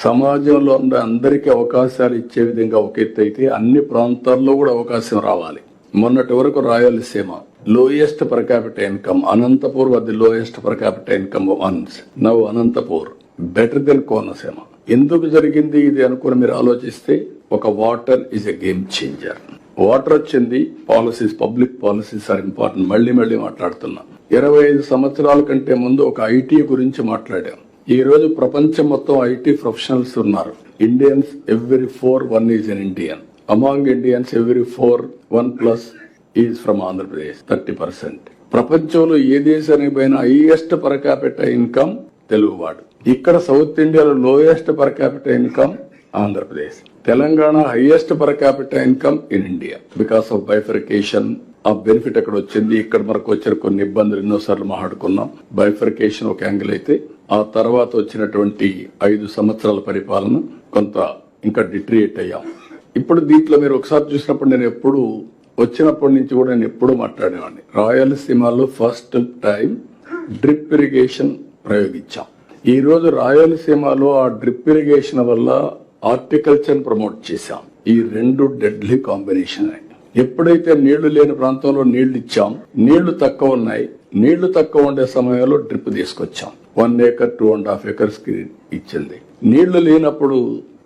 సమాజంలో ఉన్న అందరికీ అవకాశాలు ఇచ్చే విధంగా ఒక ఎత్తు అయితే అన్ని ప్రాంతాల్లో కూడా అవకాశం రావాలి. మొన్నటి వరకు Rayalaseema lowest per capital income, Anantapur వద్ద lowest per capital income ones. Now Anantapur better than Konaseema. ఎందుకు జరిగింది ఇది అనుకుని మీరు ఆలోచిస్తే, ఒక water is a game changer. Water వచ్చింది, policies, public policies are important. మళ్ళీ మాట్లాడుతున్నా. 25 సంవత్సరాల కంటే ముందు ఒక ఐటీ గురించి మాట్లాడాం. ఈ రోజు ప్రపంచం మొత్తం ఐటీ ప్రొఫెషనల్స్ ఉన్నారు. Indians every 4 1 is an Indian. Among Indians every 4 1+ is from Andhra Pradesh, 30%. ప్రపంచంలో ఏ దేశానికి పోయినా హైయెస్ట్ పర్ క్యాపిటల్ ఇన్కమ్ తెలుగువాడు. ఇక్కడ సౌత్ ఇండియాలో lowest per capital income Andhra Pradesh. Telangana highest per capital income in India. Because of bifurcation ఆ బెనిఫిట్ అక్కడ వచ్చింది. ఇక్కడ మనకు వచ్చిన కొన్ని ఇబ్బందులు ఎన్నోసార్లు మాట్లాడుకున్నాం. బైఫర్కేషన్ ఒక యాంగిల్ అయితే, ఆ తర్వాత వచ్చినటువంటి 5 సంవత్సరాల పరిపాలన కొంత ఇంకా డిట్రియేట్ అయ్యాం. ఇప్పుడు దీంట్లో మీరు ఒకసారి చూసినప్పుడు, నేను ఎప్పుడు వచ్చినప్పటి నుంచి కూడా నేను ఎప్పుడు మాట్లాడేవాడిని, రాయలసీమలో ఫస్ట్ టైం డ్రిప్ ఇరిగేషన్ ప్రయోగించాం. ఈ రోజు రాయలసీమలో ఆ డ్రిప్ ఇరిగేషన్ వల్ల హార్టికల్చర్ ప్రమోట్ చేశాం. ఈ 2 డెడ్లీ కాంబినేషన్. ఎప్పుడైతే నీళ్లు లేని ప్రాంతంలో నీళ్లు ఇచ్చాం, నీళ్లు తక్కువ ఉన్నాయి, నీళ్లు తక్కువ ఉండే సమయంలో డ్రిప్ తీసుకొచ్చాం. 1 acre 2.5 acres కి ఇచ్చింది. నీళ్లు లేనప్పుడు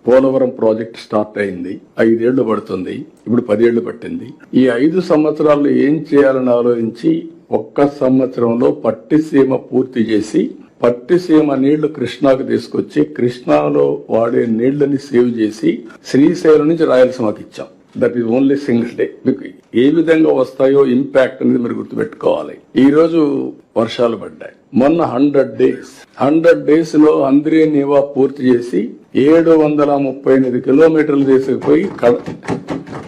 పోలవరం ప్రాజెక్ట్ స్టార్ట్ అయింది. 5 ఏళ్లు పడుతుంది, ఇప్పుడు 10 ఏళ్లు పట్టింది. ఈ 5 సంవత్సరాలు ఏం చేయాలని ఆలోచించి 1 సంవత్సరంలో పట్టిసీమ పూర్తి చేసి, పట్టిసీమ నీళ్లు కృష్ణాకు తీసుకొచ్చి, కృష్ణాలో వాడే నీళ్లని సేవ్ చేసి శ్రీశైలం నుంచి రాయలసీమకి ఇచ్చాం. That is only single day. మీకు ఏ విధంగా వస్తాయో ఇంపాక్ట్ అనేది మీరు గుర్తుపెట్టుకోవాలి. ఈ రోజు వర్షాలు పడ్డాయి. మొన్న 100 డేస్ లో అంద్రే నీవా పూర్తి చేసి 738 కిలోమీటర్లు తీసుకుపోయి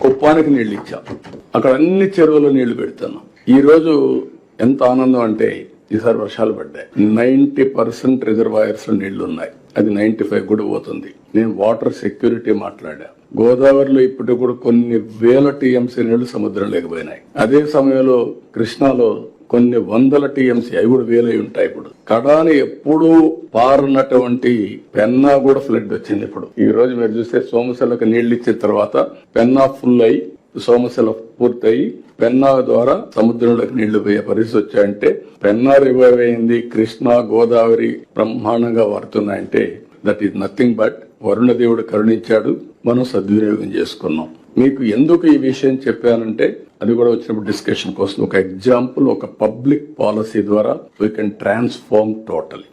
కుప్పానికి నీళ్లు ఇచ్చాం. అక్కడ అన్ని చెరువులు నీళ్లు పెడుతున్నాం. ఈ రోజు ఎంత ఆనందం అంటే, ఈసారి వర్షాలు పడ్డాయి. 90% రిజర్వాయర్స్ లో నీళ్లు ఉన్నాయి. అది 95 కూడా పోతుంది. నేను వాటర్ సెక్యూరిటీ మాట్లాడా. గోదావరిలో ఇప్పటికి కూడా కొన్ని వేల టీఎంసీ నీళ్లు సముద్రం లేకపోయినాయి. అదే సమయంలో కృష్ణాలో కొన్ని వందల టీఎంసీ, అవి కూడా వేలై ఉంటాయి. ఇప్పుడు కడాని ఎప్పుడూ పారనటువంటి పెన్నా కూడా ఫ్లడ్ వచ్చింది. ఇప్పుడు ఈ రోజు మీరు చూస్తే సోమశిలకు నీళ్లు ఇచ్చిన తర్వాత పెన్నా ఫుల్ అయి, సోమశిల పూర్తయి పెన్నా ద్వారా సముద్రంలోకి నీళ్లు పోయే పరిస్థితి వచ్చాయంటే, పెన్నా రివైవ్ అయింది, కృష్ణా గోదావరి బ్రహ్మాండంగా వాడుతున్నాయంటే that is nothing but Varuna దేవుడు కరుణించాడు, మనం సద్వినియోగం చేసుకున్నాం. మీకు ఎందుకు ఈ విషయం చెప్పానంటే, అది కూడా వచ్చినప్పుడు డిస్కషన్ కోసం ఒక ఎగ్జాంపుల్, ఒక పబ్లిక్ పాలసీ ద్వారా వీ కెన్ ట్రాన్స్ఫార్మ్ టోటలీ.